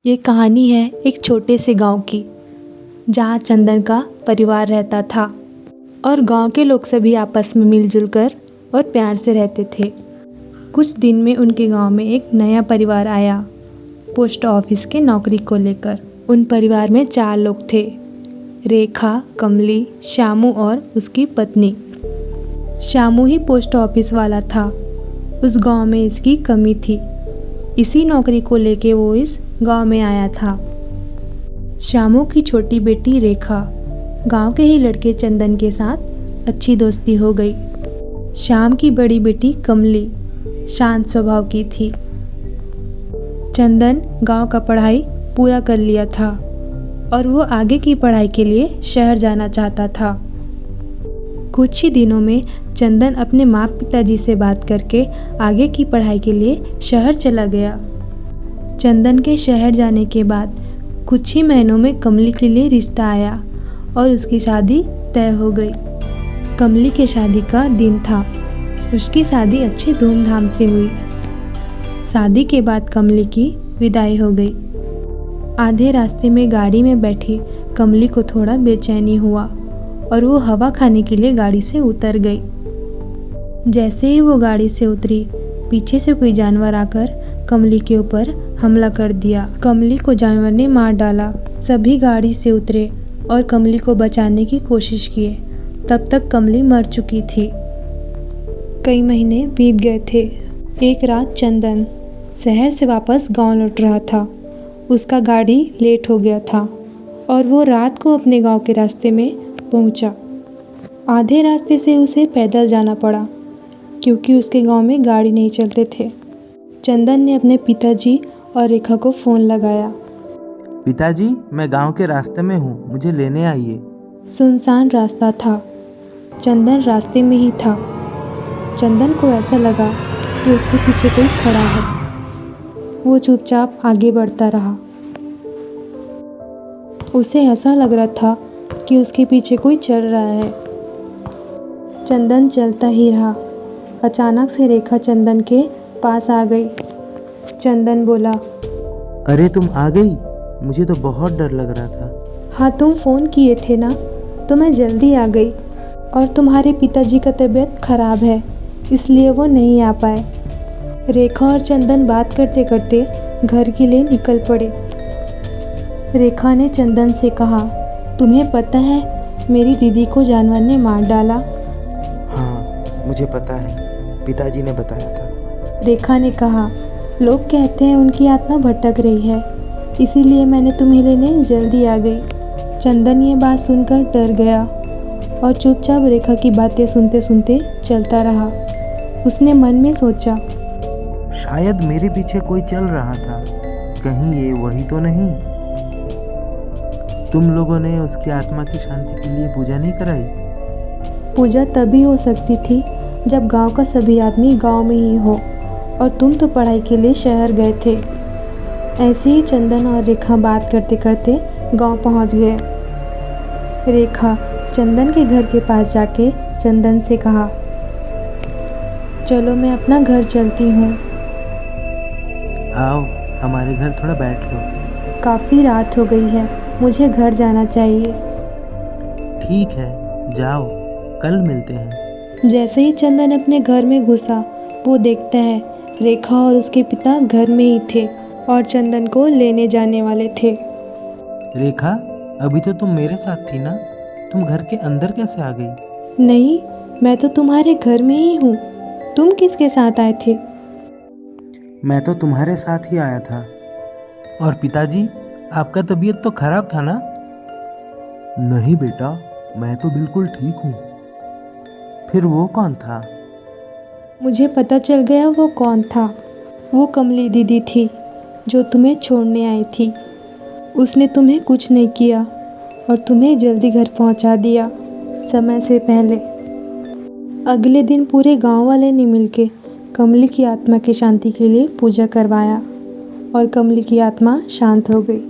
ये कहानी है एक छोटे से गांव की, जहां चंदन का परिवार रहता था और गांव के लोग सभी आपस में मिलजुल कर और प्यार से रहते थे। कुछ दिन में उनके गांव में एक नया परिवार आया, पोस्ट ऑफिस के नौकरी को लेकर। उन परिवार में 4 लोग थे, रेखा, कमली, श्यामू और उसकी पत्नी। श्यामू ही पोस्ट ऑफिस वाला था। उस गांव में इसकी कमी थी, इसी नौकरी को लेके वो इस गांव में आया था। श्यामू की छोटी बेटी रेखा गांव के ही लड़के चंदन के साथ अच्छी दोस्ती हो गई। श्याम की बड़ी बेटी कमली शांत स्वभाव की थी। चंदन गांव का पढ़ाई पूरा कर लिया था और वो आगे की पढ़ाई के लिए शहर जाना चाहता था। कुछ ही दिनों में चंदन अपने माँ पिताजी से बात करके आगे की पढ़ाई के लिए शहर चला गया। चंदन के शहर जाने के बाद कुछ ही महीनों में कमली के लिए रिश्ता आया और उसकी शादी तय हो गई। कमली के शादी का दिन था। उसकी शादी अच्छी धूमधाम से हुई। शादी के बाद कमली की विदाई हो गई। आधे रास्ते में गाड़ी में बैठी कमली को थोड़ा बेचैनी हुआ और वो हवा खाने के लिए गाड़ी से उतर गई। जैसे ही वो गाड़ी से उतरी, पीछे से कोई जानवर आकर कमली के ऊपर हमला कर दिया। कमली को जानवर ने मार डाला। सभी गाड़ी से उतरे और कमली को बचाने की कोशिश किए। तब तक कमली मर चुकी थी। कई महीने बीत गए थे। एक रात चंदन शहर से वापस गांव लौट रहा था। उसका गाड़ी लेट हो गया था और वो रात को अपने गांव के रास्ते में पहुंचा। आधे रास्ते से उसे पैदल जाना पड़ा क्योंकि उसके गांव में गाड़ी नहीं चलते थे। चंदन ने अपने पिताजी और रेखा को फ़ोन लगाया। पिताजी, मैं गांव के रास्ते में हूँ, मुझे लेने आइए। सुनसान रास्ता था। चंदन रास्ते में ही था। चंदन को ऐसा लगा कि उसके पीछे कोई खड़ा है। वो चुपचाप आगे बढ़ता रहा। उसे ऐसा लग रहा था कि उसके पीछे कोई चल रहा है। चंदन चलता ही रहा। अचानक से रेखा चंदन के पास आ गई। चंदन बोला, अरे तुम आ गई? मुझे तो बहुत डर लग रहा था। हाँ, तुम फ़ोन किए थे ना, तो मैं जल्दी आ गई। और तुम्हारे पिताजी का तबीयत खराब है, इसलिए वो नहीं आ पाए। रेखा और चंदन बात करते करते घर के लिए निकल पड़े। रेखा ने चंदन से कहा, तुम्हें पता है मेरी दीदी को जानवर ने मार डाला? हाँ, मुझे पता है, पिताजी ने बताया था। रेखा ने कहा, लोग कहते हैं उनकी आत्मा भटक रही है, इसीलिए मैंने तुम्हें लेने जल्दी आ गई। चंदन ये बात सुनकर डर गया और चुपचाप रेखा की बातें सुनते सुनते चलता रहा। उसने मन में सोचा, शायद मेरे पीछे कोई चल रहा था, कहीं ये वही तो नहीं? तुम लोगों ने उसकी आत्मा की शांति के लिए पूजा नहीं कराई? पूजा तभी हो सकती थी जब गांव का सभी आदमी गांव में ही हो, और तुम तो पढ़ाई के लिए शहर गए थे। ऐसे ही चंदन और रेखा बात करते करते गांव पहुंच गए। रेखा चंदन के घर के पास जाके चंदन से कहा, चलो मैं अपना घर चलती हूँ। आओ, हमारे घर थोड़ा बैठ लो। काफ़ी रात हो गई है, मुझे घर जाना चाहिए। ठीक है, जाओ, कल मिलते हैं। जैसे ही चंदन अपने घर में घुसा, वो देखता है रेखा और उसके पिता घर में ही थे और चंदन को लेने जाने वाले थे। रेखा, अभी तो तुम मेरे साथ थी ना? तुम घर के अंदर कैसे आ गई? नहीं, मैं तो तुम्हारे घर में ही हूँ। तुम किसके साथ आए थे? मैं तो तुम्हारे साथ ही आया था। और पिताजी, आपका तबीयत तो खराब था ना? नहीं बेटा, मैं तो बिल्कुल ठीक हूँ। फिर वो कौन था? मुझे पता चल गया वो कौन था। वो कमली दीदी थी जो तुम्हें छोड़ने आई थी। उसने तुम्हें कुछ नहीं किया और तुम्हें जल्दी घर पहुंचा दिया, समय से पहले। अगले दिन पूरे गांव वाले ने मिलके कमली की आत्मा की शांति के लिए पूजा करवाया और कमली की आत्मा शांत हो गई।